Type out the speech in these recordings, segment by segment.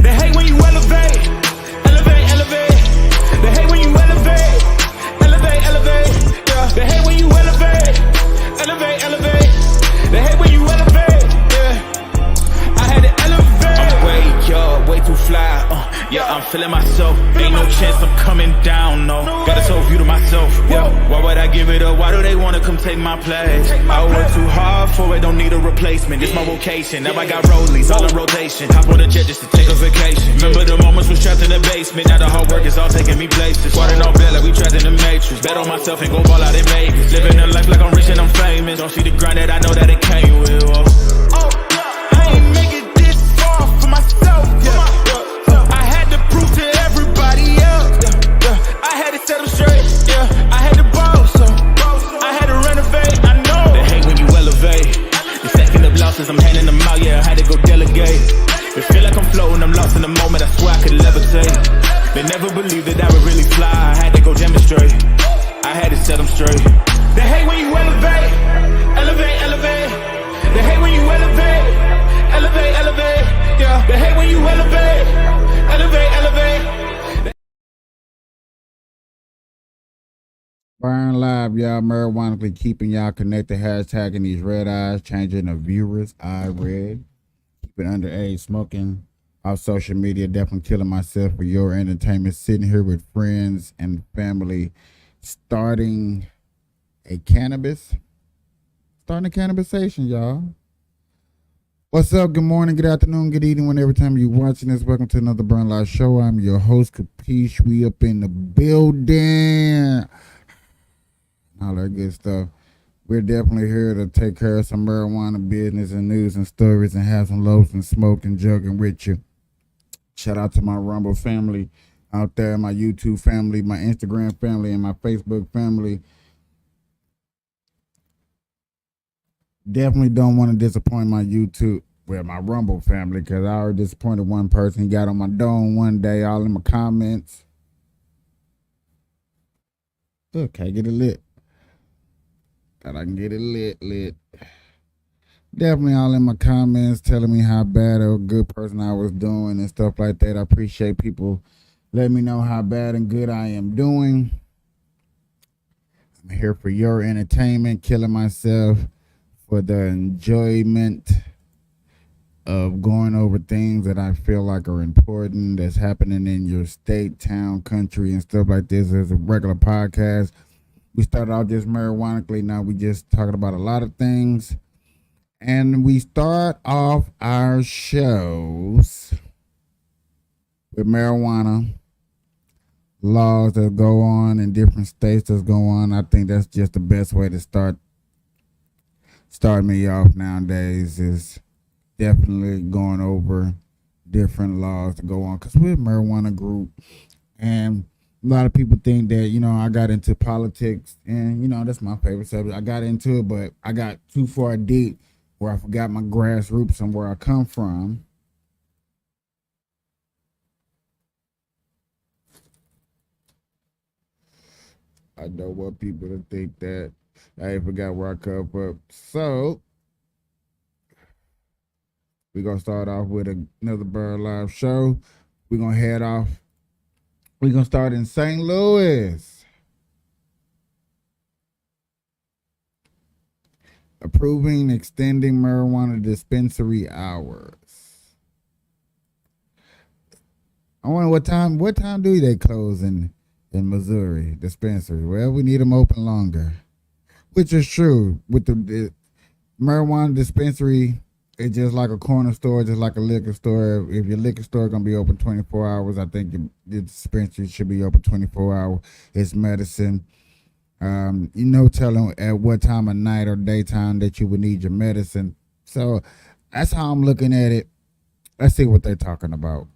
They hate when you elevate, elevate, elevate. They hate when you elevate, elevate, elevate. Yeah. They hate when you elevate, elevate, elevate. They hate when you elevate. Yeah. I had to elevate. I'm way up, way too fly. Yeah, I'm feeling myself. Ain't no chance I'm coming down. No, got a soul view to myself. Yeah. Why would I give it up? Why do they wanna come take my place? I work too hard for it, don't need a replacement. It's my vocation. Now I got rollies all in rotation. Hop on a jet just to take a vacation. Remember the moments was trapped in the basement. Now the hard work is all taking me places. Water on bed like we trapped in the matrix. Bet on myself and go ball out in Vegas. Living a life like I'm rich and I'm famous. Don't see the grind that I know that it came with. I ain't make it this far for myself. I had to prove to everybody else. I had to set them straight. I had to boss. I had to renovate. I know they hate when you elevate. You're stacking up losses, I'm handing them out. Yeah, I had to go delegate. It feel like I'm floating, I'm lost in the moment. I swear I could levitate. They never believed that I would really fly. I had to go demonstrate. I had to set them straight. They hate when you elevate, elevate, elevate. They hate when you elevate, elevate, elevate. Yeah, they hate when you elevate, elevate, elevate. Burn Live, y'all. Marijuanically keeping y'all connected. Hashtagging these red eyes, changing the viewers. I read. Keeping underage smoking off social media. Definitely killing myself for your entertainment. Sitting here with friends and family. Starting a conversation, y'all. What's up? Good morning, good afternoon, good evening, whenever time you're watching this. Welcome to another Burn Live show. I'm your host, Capiche. We up in the building. All that good stuff. We're definitely here to take care of some marijuana business and news and stories and have some loaves and smoke and joking with you. Shout out to my Rumble family out there, my YouTube family, my Instagram family, and my Facebook family. Definitely don't want to disappoint my YouTube, my Rumble family, because I already disappointed one person. He got on my dome one day, all in my comments. Okay, get it lit. Thought I can get it lit. Definitely all in my comments telling me how bad or good person I was doing and stuff like that. I appreciate people letting me know how bad and good I am doing. I'm here for your entertainment, killing myself for the enjoyment of going over things that I feel like are important that's happening in your state, town, country, and stuff like this. As a regular podcast. We started out just marijuanically. Now we just talking about a lot of things. And we start off our shows with marijuana laws that go on in different states that go on. I think that's just the best way to start me off nowadays, is definitely going over different laws to go on, because we're a marijuana group. And a lot of people think that, I got into politics, and, that's my favorite subject. I got into it, but I got too far deep where I forgot my grassroots and where I come from. I don't want people to think that I forgot where I come from. So, we're going to start off with another Burn Live show. We're going to head off. We're going to start in St. Louis. approving extending marijuana dispensary hours. I wonder what time do they close in Missouri dispensary? Well, we need them open longer, which is true. With the marijuana dispensary, it's just like a corner store, just like a liquor store. If your liquor store gonna be open 24 hours, I think your dispensary should be open 24 hours. It's medicine. Telling at what time of night or daytime that you would need your medicine. So that's how I'm looking at it. Let's see what they're talking about.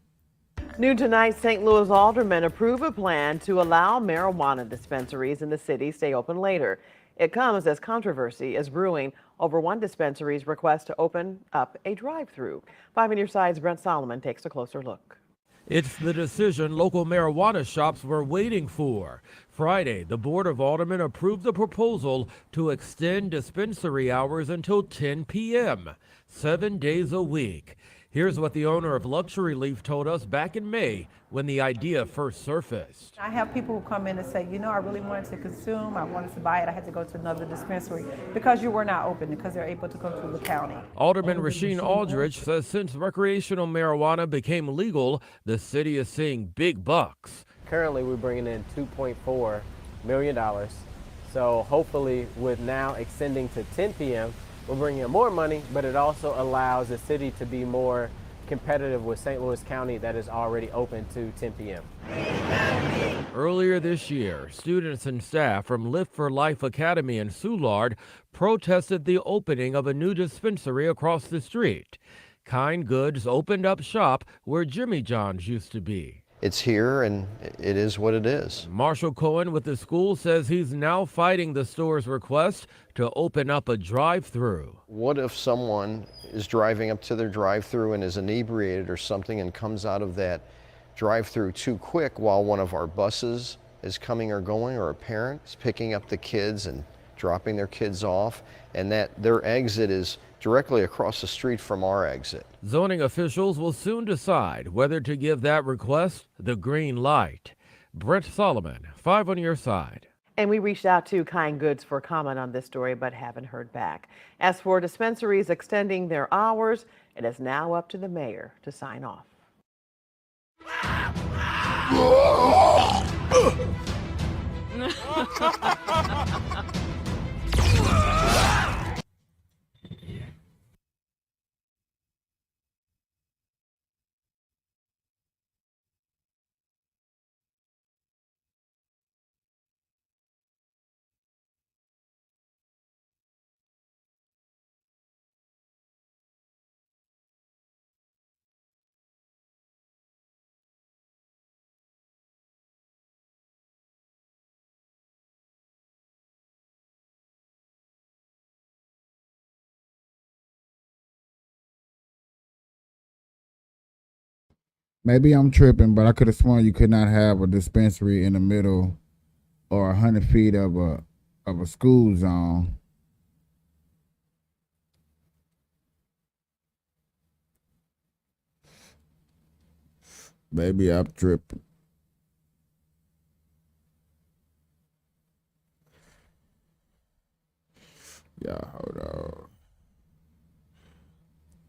New tonight, St. Louis aldermen approve a plan to allow marijuana dispensaries in the city stay open later. It comes as controversy is brewing over one dispensary's request to open up a drive-through. 5 on your side's Brent Solomon takes a closer look. It's the decision local marijuana shops were waiting for. Friday, the Board of Aldermen approved the proposal to extend dispensary hours until 10 p.m., 7 days a week. Here's what the owner of Luxury Leaf told us back in May when the idea first surfaced. I have people who come in and say, I really wanted to consume, I wanted to buy it, I had to go to another dispensary because you were not open, because they're able to come through the county. Alderman Rasheen Aldridge says since recreational marijuana became legal, the city is seeing big bucks. Currently, we're bringing in $2.4 million. So hopefully with now extending to 10 p.m., we're bringing in more money, but it also allows the city to be more competitive with St. Louis County that is already open to 10 p.m. Earlier this year, students and staff from Lift for Life Academy in Soulard protested the opening of a new dispensary across the street. Kind Goods opened up shop where Jimmy John's used to be. It's here and it is what it is. Marshall Cohen with the school says he's now fighting the store's request to open up a drive-through. What if someone is driving up to their drive-through and is inebriated or something and comes out of that drive-through too quick while one of our buses is coming or going, or a parent is picking up the kids and dropping their kids off, and that their exit is directly across the street from our exit. Zoning officials will soon decide whether to give that request the green light. Brent Solomon, 5 on your side. And we reached out to Kind Goods for comment on this story, but haven't heard back. As for dispensaries extending their hours, it is now up to the mayor to sign off. Maybe I'm tripping, but I could have sworn you could not have a dispensary in the middle or 100 feet of a school zone. Maybe I'm tripping. Yeah, hold on.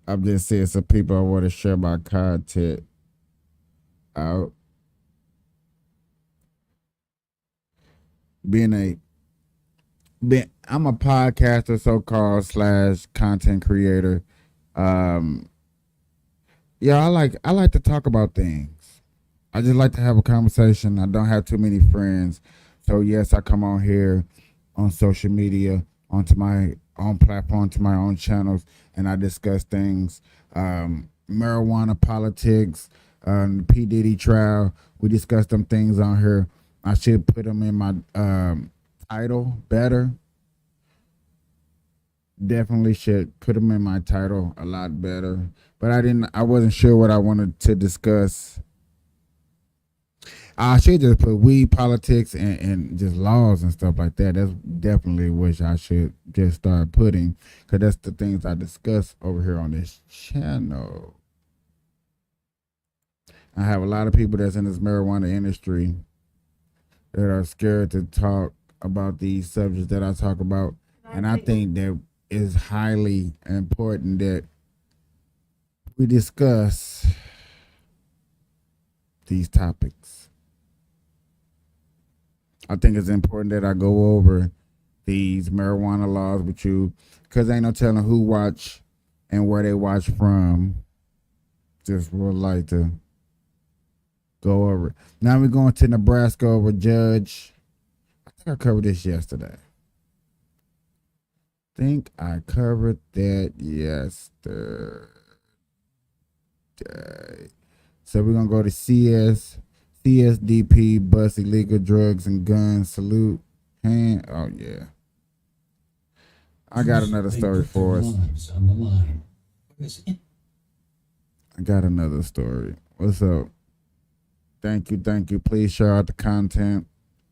I'm just seeing some people I want to share my content out. I'm a podcaster, so-called / content creator. Yeah, I like to talk about things. I just like to have a conversation. I don't have too many friends, so yes, I come on here on social media, onto my own platform, to my own channels, and I discuss things, marijuana, politics, the P. Diddy trial. We discuss them things on here. I should put them in my title better. Definitely should put them in my title a lot better. But I wasn't sure what I wanted to discuss. I should just put weed, politics, and just laws and stuff like that. That's definitely which I should just start putting, because that's the things I discuss over here on this channel. I have a lot of people that's in this marijuana industry that are scared to talk about these subjects that I talk about. And I think that it's highly important that we discuss these topics. I think it's important that I go over these marijuana laws with you, because ain't no telling who watch and where they watch from. Just would like to go over it. Now we're going to Nebraska over Judge. I think I covered this yesterday. So we're gonna go to CSDP, bust illegal drugs and guns. Salute. Hand. Oh yeah. I got another story for us. I got another story. What's up? Thank you. Please share out the content.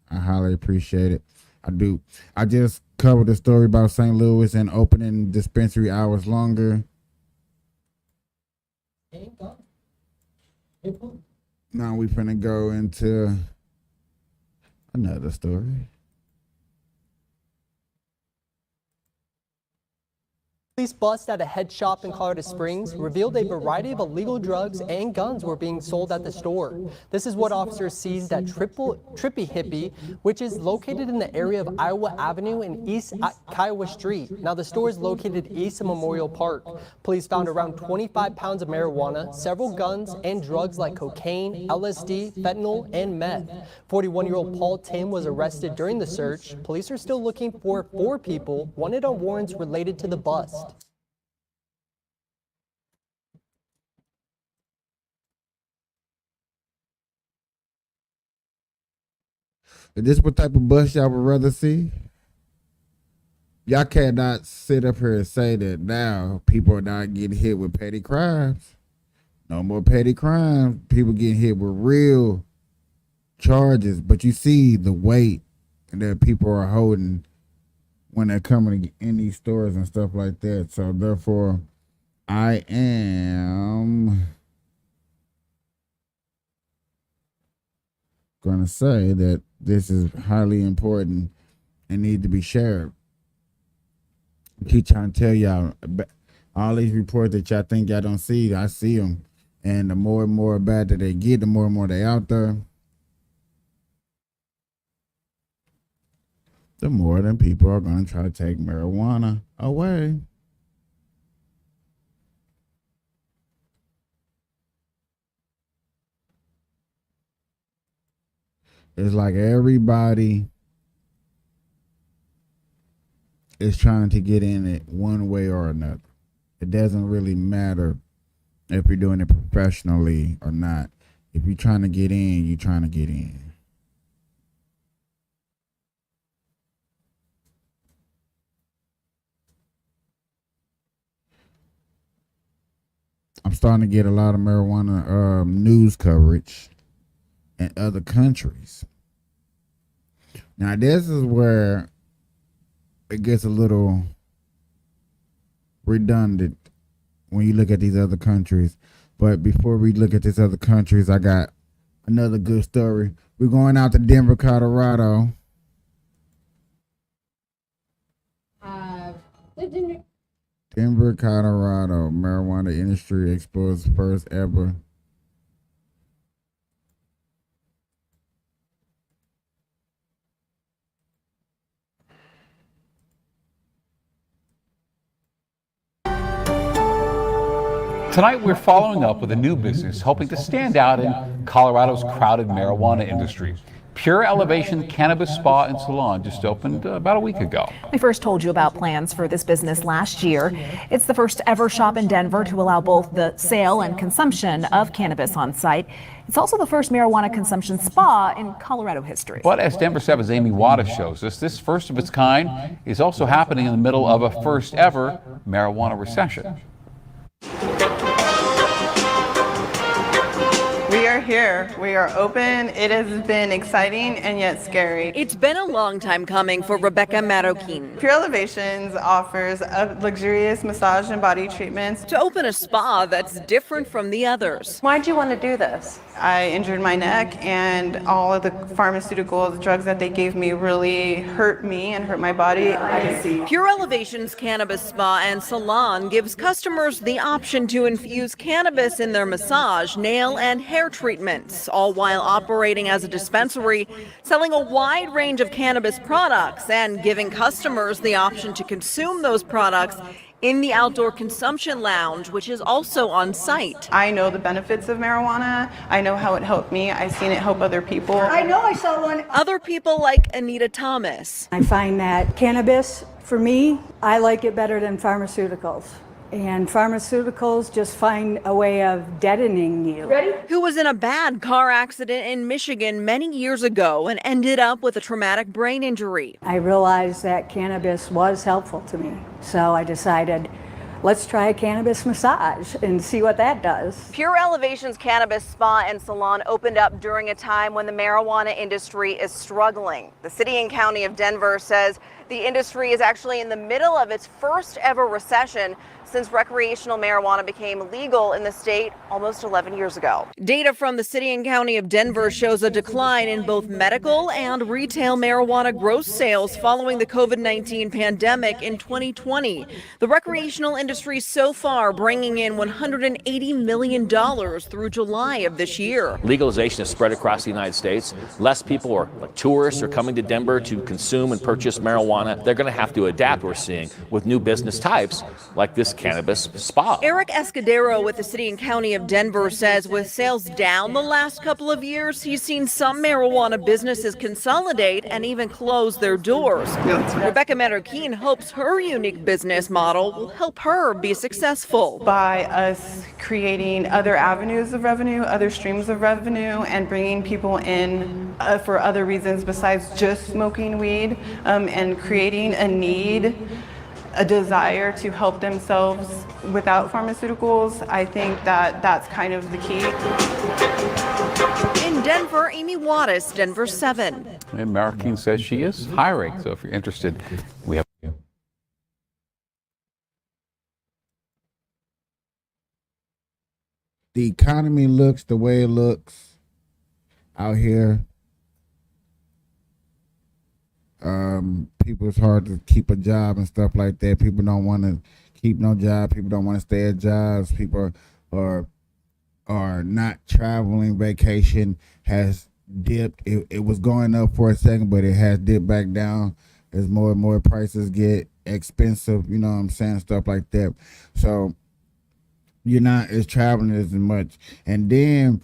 I highly appreciate it. I do. I just covered the story about St. Louis and opening dispensary hours longer. Now we finna go into another story. Police bust at a head shop in Colorado Springs revealed a variety of illegal drugs and guns were being sold at the store. This is what officers seized at Trippy Hippie, which is located in the area of Iowa Avenue and East Kiowa Street. Now, the store is located east of Memorial Park. Police found around 25 pounds of marijuana, several guns, and drugs like cocaine, LSD, fentanyl, and meth. 41-year-old Paul Tim was arrested during the search. Police are still looking for 4 people wanted on warrants related to the bust. Is this what type of bust y'all would rather see? Y'all cannot sit up here and say that now people are not getting hit with petty crimes. No more petty crimes. People getting hit with real charges. But you see the weight that people are holding when they're coming in these stores and stuff like that. So therefore, I am going to say that this is highly important and need to be shared. I keep trying to tell y'all, all these reports that y'all think y'all don't see, I see them. And the more and more bad that they get, the more and more they out there, the more than people are going to try to take marijuana away. It's like everybody is trying to get in it one way or another. It doesn't really matter if you're doing it professionally or not. If you're trying to get in, you're trying to get in. I'm starting to get a lot of marijuana news coverage in other countries. Now, this is where it gets a little redundant when you look at these other countries. But before we look at these other countries, I got another good story. We're going out to Denver, Colorado. Denver, Colorado, marijuana industry exposed first ever. Tonight, we're following up with a new business hoping to stand out in Colorado's crowded marijuana industry. Pure Elevation Cannabis Spa and Salon just opened about a week ago. We first told you about plans for this business last year. It's the first ever shop in Denver to allow both the sale and consumption of cannabis on site. It's also the first marijuana consumption spa in Colorado history. But as Denver 7's Amy Wada shows us, this first of its kind is also happening in the middle of a first ever marijuana recession. We are here. We are open. It has been exciting and yet scary. It's been a long time coming for Rebecca Marroquin. Pure Elevations offers luxurious massage and body treatments. To open a spa that's different from the others. Why'd you want to do this? I injured my neck, and all of the pharmaceuticals, drugs that they gave me really hurt me and hurt my body. Pure Elevations Cannabis Spa and Salon gives customers the option to infuse cannabis in their massage, nail, and hair treatments, all while operating as a dispensary, selling a wide range of cannabis products and giving customers the option to consume those products in the outdoor consumption lounge, which is also on site. I know the benefits of marijuana. I know how it helped me. I've seen it help other people. I know I saw one. Other people like Anita Thomas. I find that cannabis, for me, I like it better than pharmaceuticals. And pharmaceuticals just find a way of deadening you. Who was in a bad car accident in Michigan many years ago and ended up with a traumatic brain injury. I realized that cannabis was helpful to me. So I decided, let's try a cannabis massage and see what that does. Pure Elevations Cannabis Spa and Salon opened up during a time when the marijuana industry is struggling. The city and county of Denver says the industry is actually in the middle of its first ever recession since recreational marijuana became legal in the state almost 11 years ago. Data from the city and county of Denver shows a decline in both medical and retail marijuana gross sales following the COVID-19 pandemic in 2020. The recreational industry so far bringing in $180 million through July of this year. Legalization is spread across the United States. Less people, or like tourists, are coming to Denver to consume and purchase marijuana. They're going to have to adapt, we're seeing, with new business types like this cannabis spa. Eric Escudero with the city and county of Denver says with sales down the last couple of years, he's seen some marijuana businesses consolidate and even close their doors. Rebecca Marroquin hopes her unique business model will help her be successful. By us creating other avenues of revenue, other streams of revenue, and bringing people in for other reasons besides just smoking weed, and creating a need, a desire to help themselves without pharmaceuticals. I think that that's kind of the key. In Denver, Amy Wattis, Denver 7. And Marroquin says she is hiring, so if you're interested, we have. The economy looks the way it looks out here. People, it's hard to keep a job and stuff like that. People don't want to keep no job. People don't want to stay at jobs. People are not traveling. Vacation has dipped. It was going up for a second, but it has dipped back down as more and more prices get expensive. You know what I'm saying? Stuff like that. So you're not as traveling as much. And then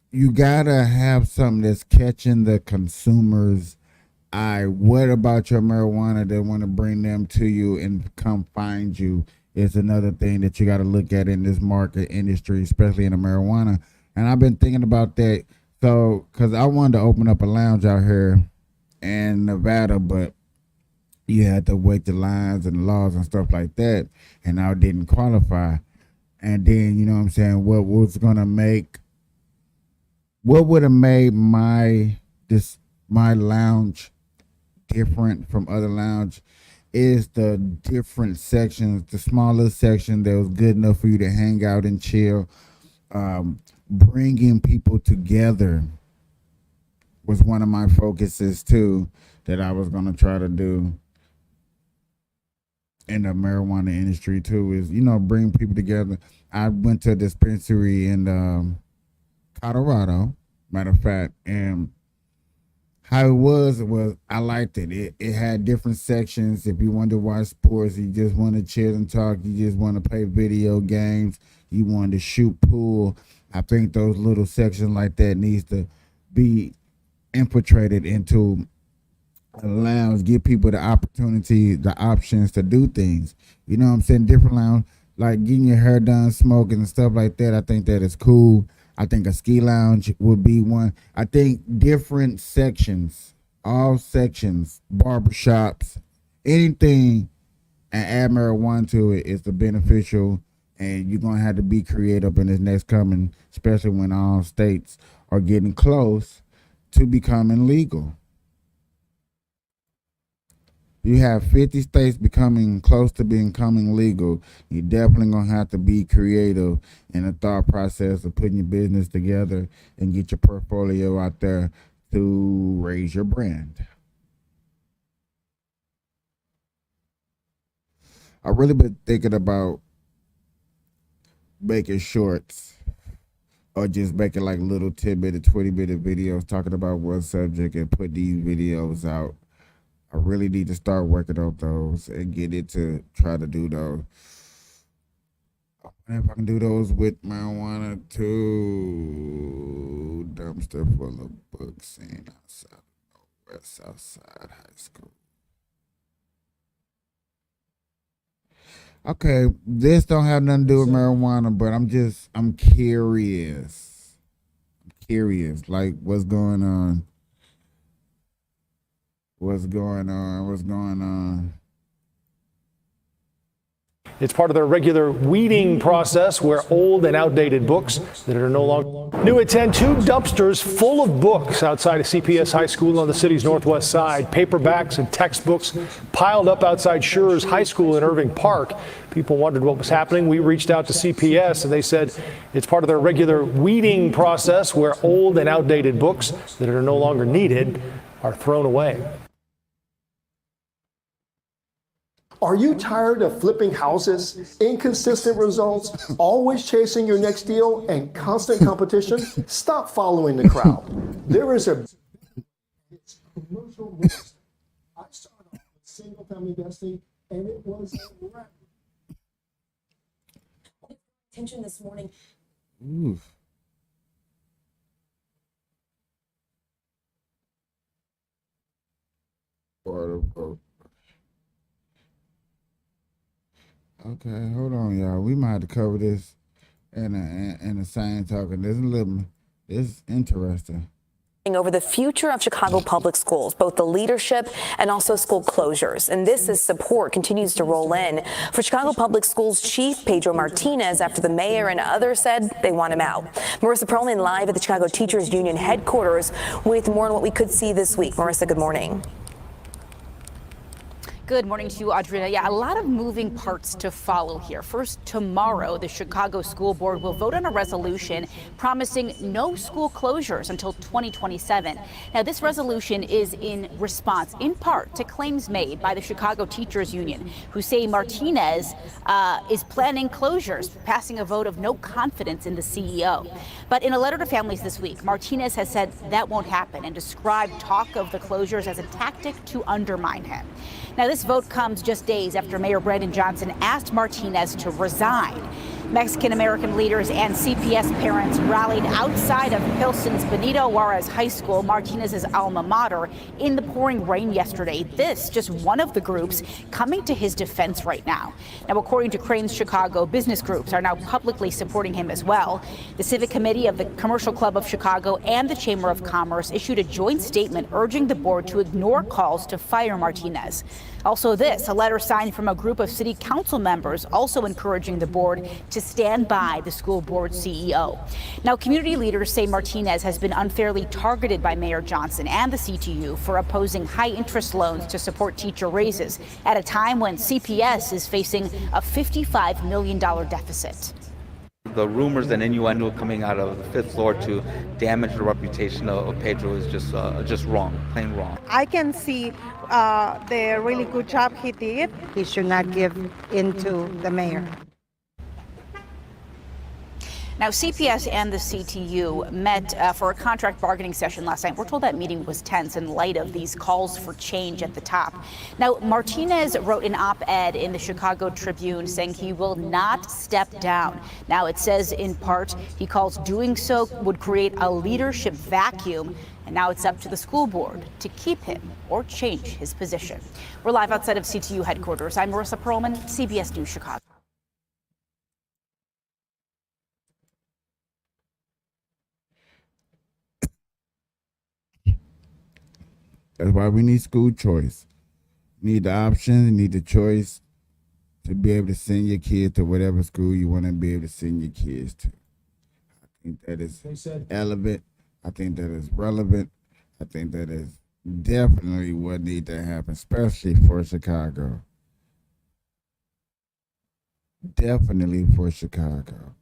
you gotta have something that's catching the consumer's eye. What about your marijuana that want to bring them to you and come find you is another thing that you got to look at in this market industry, especially in the marijuana. And I've been thinking about that. So, because I wanted to open up a lounge out here in Nevada, but you had to wait the lines and the laws and stuff like that, and I didn't qualify. And then, you know what I'm saying, what would have made my lounge different from other lounge is the different sections. The smaller section that was good enough for you to hang out and chill. Bringing people together was one of my focuses too, that I was going to try to do in the marijuana industry too, is, you know, bring people together. I went to a dispensary in Colorado, matter of fact, and how it was I liked it. It had different sections. If you wanted to watch sports, you just want to chill and talk, you just want to play video games, you wanted to shoot pool. I think those little sections like that needs to be infiltrated into a lounge, give people the opportunity, the options to do things. You know what I'm saying? Different lounge, like getting your hair done, smoking and stuff like that. I think that is cool. I think a ski lounge would be one. I think different sections, all sections, barbershops, anything, and add marijuana to it is the beneficial And you're going to have to be creative in this next coming, especially when all states are getting close to becoming legal. You have 50 states becoming close to becoming legal. You're definitely going to have to be creative in the thought process of putting your business together and get your portfolio out there to raise your brand. I really been thinking about making shorts or just making like little 10-minute, 20-minute videos talking about one subject and put these videos out. I really need to start working on those and get into try to do those. If I can do those with marijuana too. Dumpster full of books and outside West Southside High School. Okay, this don't have nothing to do with marijuana, but I'm curious. Like what's going on? What's going on? It's part of their regular weeding process where old and outdated books that are no longer new at 10, 2 dumpsters full of books outside of CPS High School on the city's northwest side. Paperbacks and textbooks piled up outside Schurz High School in Irving Park. People wondered what was happening. We reached out to CPS and they said it's part of their regular weeding process where old and outdated books that are no longer needed are thrown away. Are you tired of flipping houses, inconsistent results, always chasing your next deal, and constant competition? Stop following the crowd. There is a commercial risk. I started off with single family investing, and it was a wreck. Attention this morning. Oof. Okay, hold on, y'all. We might have to cover this in the same token. This is interesting. Over the future of Chicago public schools, both the leadership and also school closures. And this as support continues to roll in for Chicago Public Schools Chief Pedro Martinez after the mayor and others said they want him out. Marissa Perlman live at the Chicago Teachers Union headquarters with more on what we could see this week. Marissa, good morning. Good morning to you, Audrina. Yeah, a lot of moving parts to follow here. First, tomorrow, the Chicago School Board will vote on a resolution promising no school closures until 2027. Now, this resolution is in response, in part, to claims made by the Chicago Teachers Union, who say Martinez is planning closures, passing a vote of no confidence in the CEO. But in a letter to families this week, Martinez has said that won't happen and described talk of the closures as a tactic to undermine him. Now, this vote comes just days after Mayor Brandon Johnson asked Martinez to resign. Mexican-American leaders and CPS parents rallied outside of Pilsen's Benito Juarez High School, Martinez's alma mater, in the pouring rain yesterday. This just one of the groups coming to his defense right now. Now, according to Crain's Chicago, business groups are now publicly supporting him as well. The Civic Committee of the Commercial Club of Chicago and the Chamber of Commerce issued a joint statement urging the board to ignore calls to fire Martinez. Also this, a letter signed from a group of city council members also encouraging the board to stand by the school board CEO. Now, community leaders say Martinez has been unfairly targeted by Mayor Johnson and the CTU for opposing high interest loans to support teacher raises at a time when CPS is facing a $55 million deficit. The rumors and innuendo coming out of the fifth floor to damage the reputation of Pedro is just wrong, plain wrong. I can see the really good job he did. He should not give in to the mayor. Now, CPS and the CTU met for a contract bargaining session last night. We're told that meeting was tense in light of these calls for change at the top. Now, Martinez wrote an op-ed in the Chicago Tribune saying he will not step down. Now, it says in part he calls doing so would create a leadership vacuum. And now it's up to the school board to keep him or change his position. We're live outside of CTU headquarters. I'm Marissa Perlman, CBS News Chicago. That's why we need school choice. You need the option, you need the choice to be able to send your kids to whatever school you want to be able to send your kids to. I think that is relevant. I think that is relevant. I think that is definitely what needs to happen, especially for Chicago. Definitely for Chicago.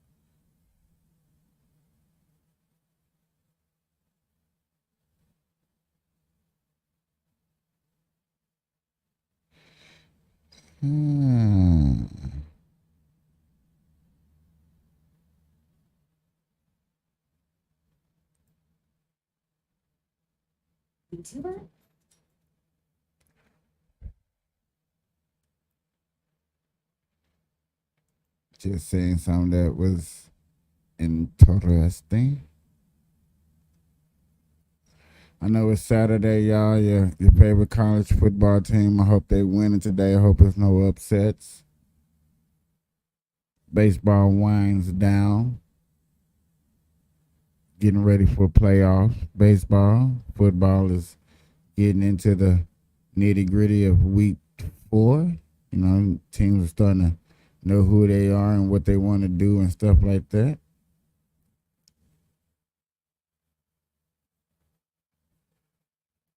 Just saying something that was interesting. I know it's Saturday, y'all. Your favorite college football team. I hope they win it today. I hope there's no upsets. Baseball winds down. Getting ready for playoffs. Baseball. Football is getting into the nitty-gritty of week 4. You know, teams are starting to know who they are and what they want to do and stuff like that.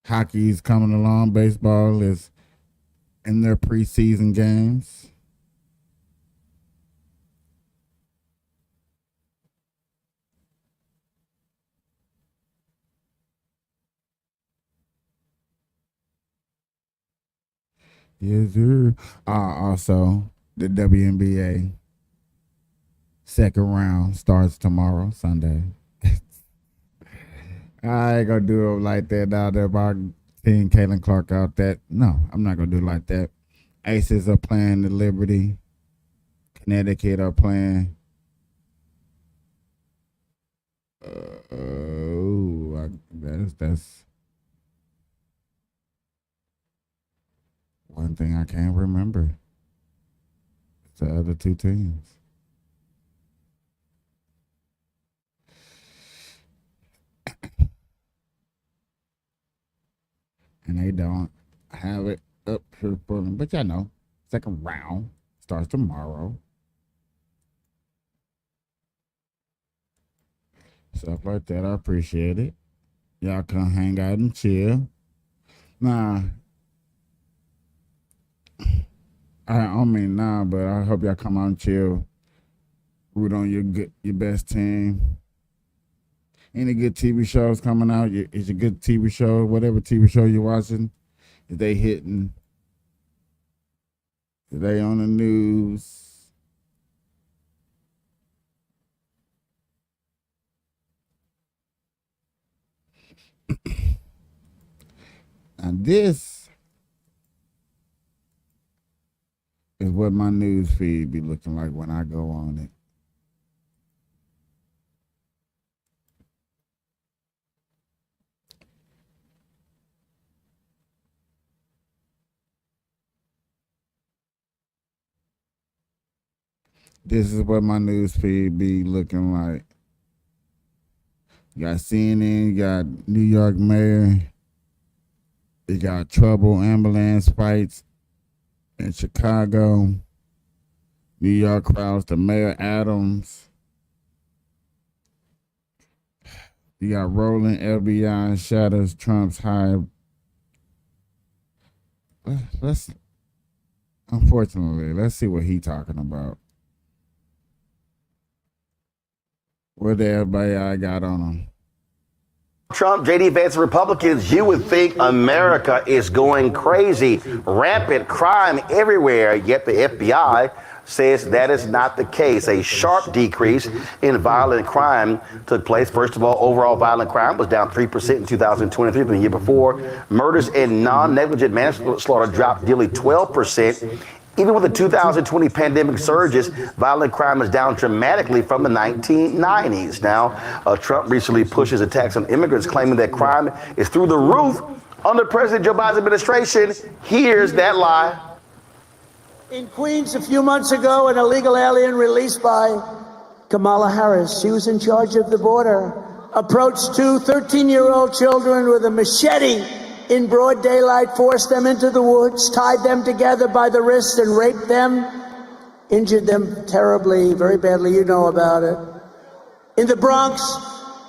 Hockey's coming along. Baseball is in their preseason games. Yes, sir. Also, the WNBA second round starts tomorrow, Sunday. I ain't gonna do it like that now that my team Caitlin Clark out that. No, I'm not gonna do it like that. Aces are playing the Liberty. Connecticut are playing. That's one thing I can't remember. It's the other two teams. And they don't have it up here for them. But y'all know, second round starts tomorrow. Stuff like that, I appreciate it. Y'all come hang out and chill. Nah, but I hope y'all come out and chill. Root on your best team. Any good TV shows coming out? Is a good TV show, whatever TV show you're watching, is they hitting? Are they on the news? And this is what my news feed be looking like when I go on it. This is what my news feed be looking like. You got CNN, you got New York mayor, you got trouble ambulance fights in Chicago. New York crowds to Mayor Adams. You got rolling FBI shatters Trump's high. Unfortunately, let's see what he talking about. What everybody I got on him? Trump, J.D. Vance, Republicans, you would think America is going crazy. Rampant crime everywhere, yet the FBI says that is not the case. A sharp decrease in violent crime took place. First of all, overall violent crime was down 3% in 2023 from the year before. Murders and non-negligent manslaughter dropped nearly 12%. Even with the 2020 pandemic surges, violent crime is down dramatically from the 1990s. Now, Trump recently pushed his attacks on immigrants, claiming that crime is through the roof under President Joe Biden's administration. Here's that lie. In Queens a few months ago, an illegal alien released by Kamala Harris, she was in charge of the border, approached two 13-year-old children with a machete in broad daylight, forced them into the woods, tied them together by the wrist and raped them injured them terribly, very badly. You know about it. In the Bronx,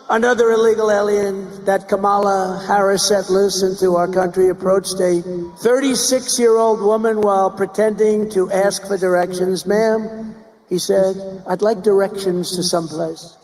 another illegal alien that Kamala Harris set loose into our country approached a 36-year-old woman while pretending to ask for directions. Ma'am, he said, I'd like directions to someplace.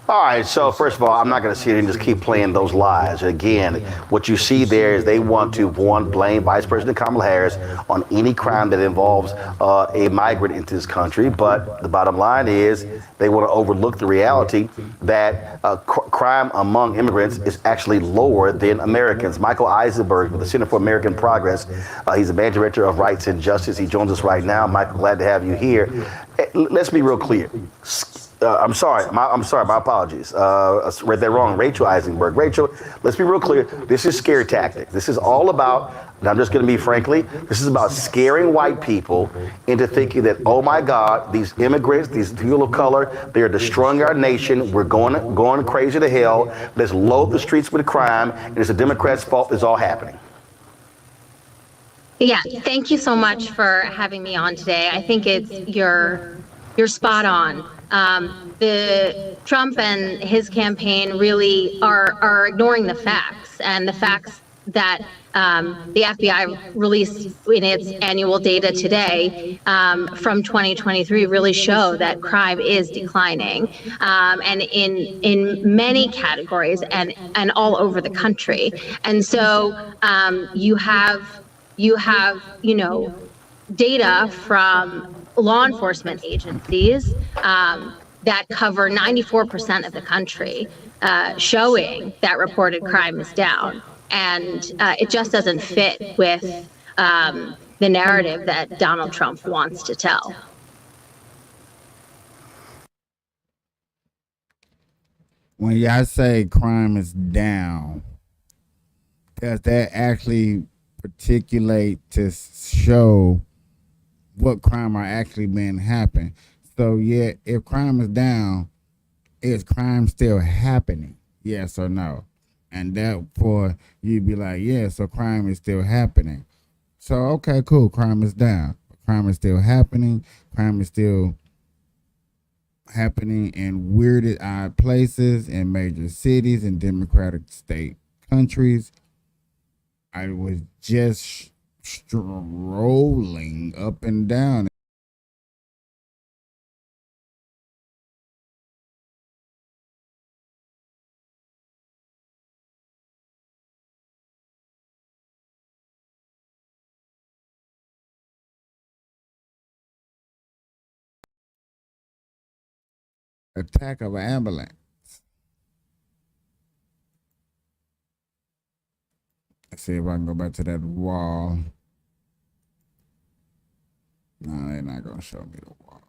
All right, so first of all, I'm not going to sit here and just keep playing those lies. Again, what you see there is they want to, one, blame Vice President Kamala Harris on any crime that involves a migrant into this country. But the bottom line is they want to overlook the reality that crime among immigrants is actually lower than Americans. Michael Eisenberg with the Center for American Progress, he's the man director of Rights and Justice. He joins us right now. Michael, glad to have you here. Let's be real clear. I'm sorry, my apologies. I read that wrong. Rachel Eisenberg. Rachel, let's be real clear. This is scare tactic. This is all about, and I'm just going to be frankly, this is about scaring white people into thinking that, oh my God, these immigrants, these people of color, they're destroying our nation. We're going crazy to hell. Let's load the streets with crime, and it's the Democrats' fault this is all happening. Yeah, thank you so much for having me on today. I think you're spot on. The Trump and his campaign really are ignoring the facts, and the facts that the FBI released in its annual data today from 2023 really show that crime is declining, and in many categories and all over the country. And so you have data from law enforcement agencies that cover 94% of the country, showing that reported crime is down. And it just doesn't fit with the narrative that Donald Trump wants to tell. When y'all say crime is down, does that actually particulate to show what crime are actually being happening? So yeah, if crime is down, is crime still happening? Yes or no? And therefore you'd be like, yeah, so crime is still happening. So okay, cool, crime is down. Crime is still happening. Crime is still happening in weirded odd places in major cities and democratic state countries. I was just strolling up and down. Attack of an ambulance. Let's see if I can go back to that wall. No, they're not gonna show me the wall.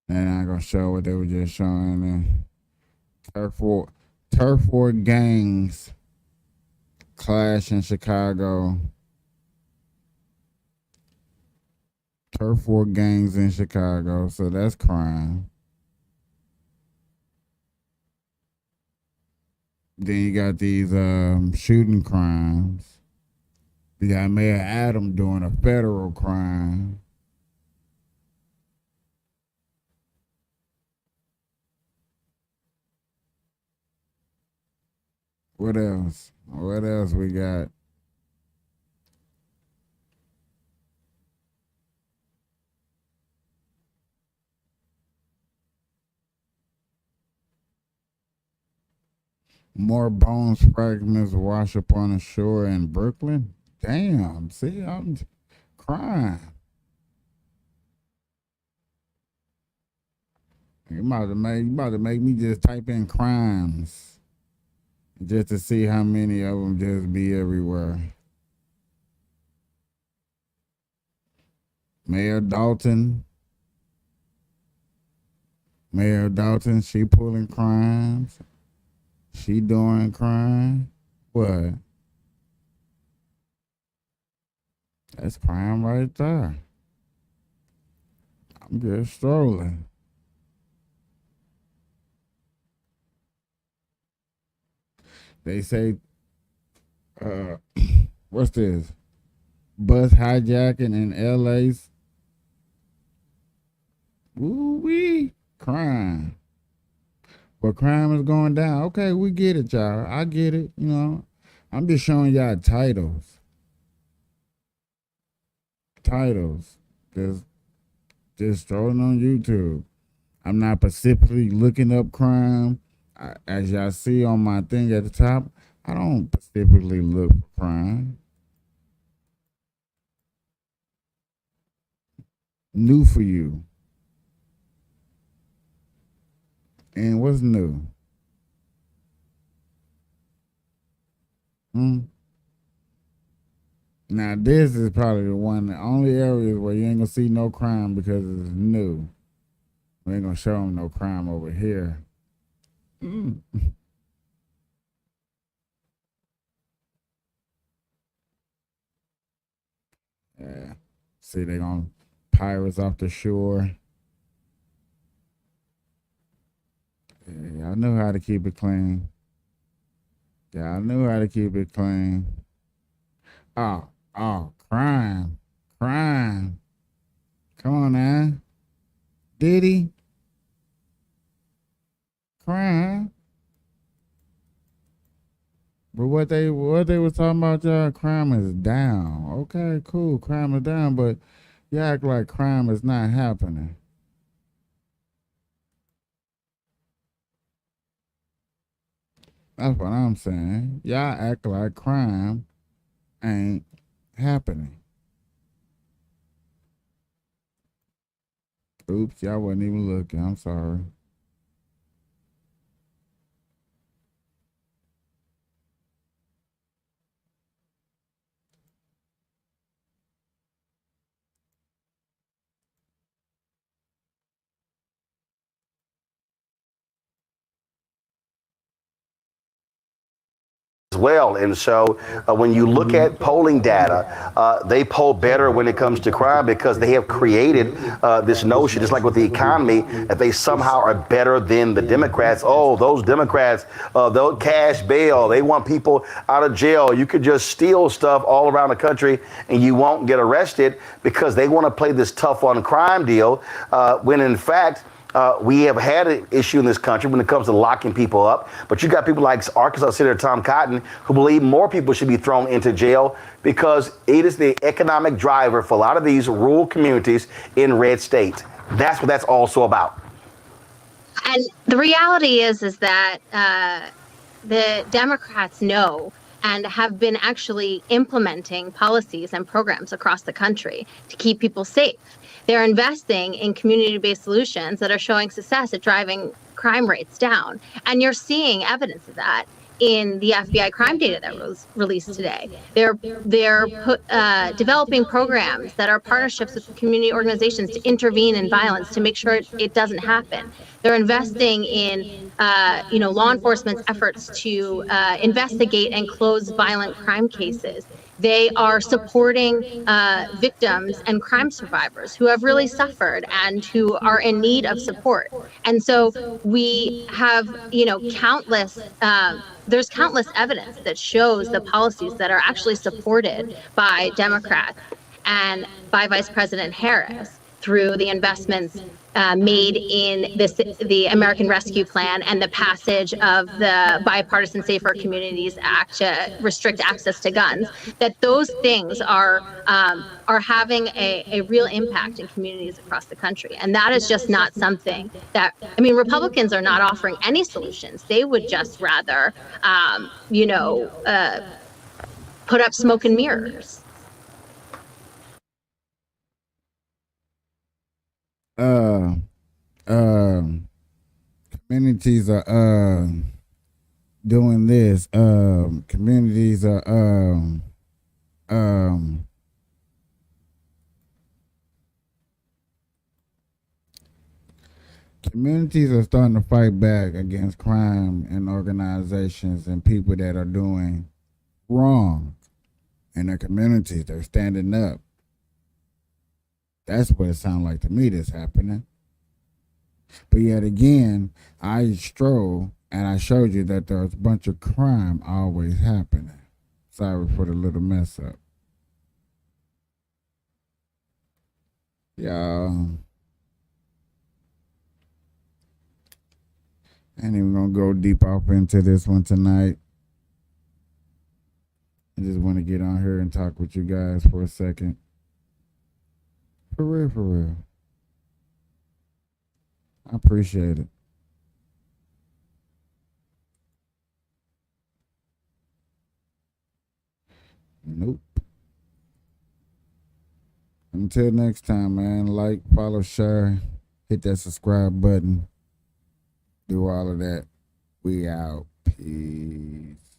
They're not gonna show what they were just showing. Turf war gangs clash in Chicago. Turf war gangs in Chicago, so that's crime. Then you got these shooting crimes. You got Mayor Adams doing a federal crime. What else? What else we got? More bones fragments wash up on the shore in Brooklyn. Damn, see, I'm crying. You about to make me just type in crimes. Just to see how many of them just be everywhere. Mayor Dalton, she pulling crimes. She doing crime. What? That's crime right there. I'm just strolling. They say, what's this? Bus hijacking in LA's. Ooh-wee. Crime. But crime is going down. Okay, we get it, y'all. I get it. You know, I'm just showing y'all titles. Titles. Just strolling on YouTube. I'm not specifically looking up crime. As y'all see on my thing at the top, I don't specifically look for crime. New for you. And what's new? Now this is probably the only areas where you ain't gonna see no crime because it's new. We ain't gonna show them no crime over here. Yeah. See, they gonna pirates off the shore. Yeah, I knew how to keep it clean. Yeah, I knew how to keep it clean. Oh, crime. Crime. Come on now. Diddy. Crime. But what they was talking about, y'all, crime is down. Okay, cool, crime is down, but you act like crime is not happening. That's what I'm saying. Y'all act like crime ain't happening. Oops, y'all wasn't even looking. I'm sorry. As well. And so when you look at polling data, they poll better when it comes to crime because they have created this notion, just like with the economy, that they somehow are better than the Democrats. Oh, those Democrats, they'll cash bail. They want people out of jail. You could just steal stuff all around the country and you won't get arrested because they want to play this tough on crime deal when in fact, we have had an issue in this country when it comes to locking people up. But you got people like Arkansas Senator Tom Cotton who believe more people should be thrown into jail because it is the economic driver for a lot of these rural communities in red states. That's what that's also about. And the reality is that the Democrats know and have been actually implementing policies and programs across the country to keep people safe. They're investing in community-based solutions that are showing success at driving crime rates down. And you're seeing evidence of that in the FBI crime data that was released today. They're developing programs that are partnerships with community organizations to intervene in violence to make sure it doesn't happen. They're investing in law enforcement's efforts to investigate and close violent crime cases. They are supporting victims and crime survivors who have really suffered and who are in need of support. And so we have, there's countless evidence that shows the policies that are actually supported by Democrats and by Vice President Harris through the investments made in the American Rescue Plan and the passage of the Bipartisan Safer Communities Act to restrict access to guns, that those things are having a real impact in communities across the country. And that is just not something that, Republicans are not offering any solutions. They would just rather, put up smoke and mirrors. Communities are doing this. Communities are communities are starting to fight back against crime and organizations and people that are doing wrong. in their communities. They're standing up. That's what it sounds like to me that's happening. But yet again, I stroll and I showed you that there's a bunch of crime always happening. Sorry for the little mess up. Y'all, I ain't even gonna go deep off into this one tonight. I just want to get on here and talk with you guys for a second. For real, for real. I appreciate it. Nope. Until next time, man. Like, follow, share, hit that subscribe button. Do all of that. We out. Peace.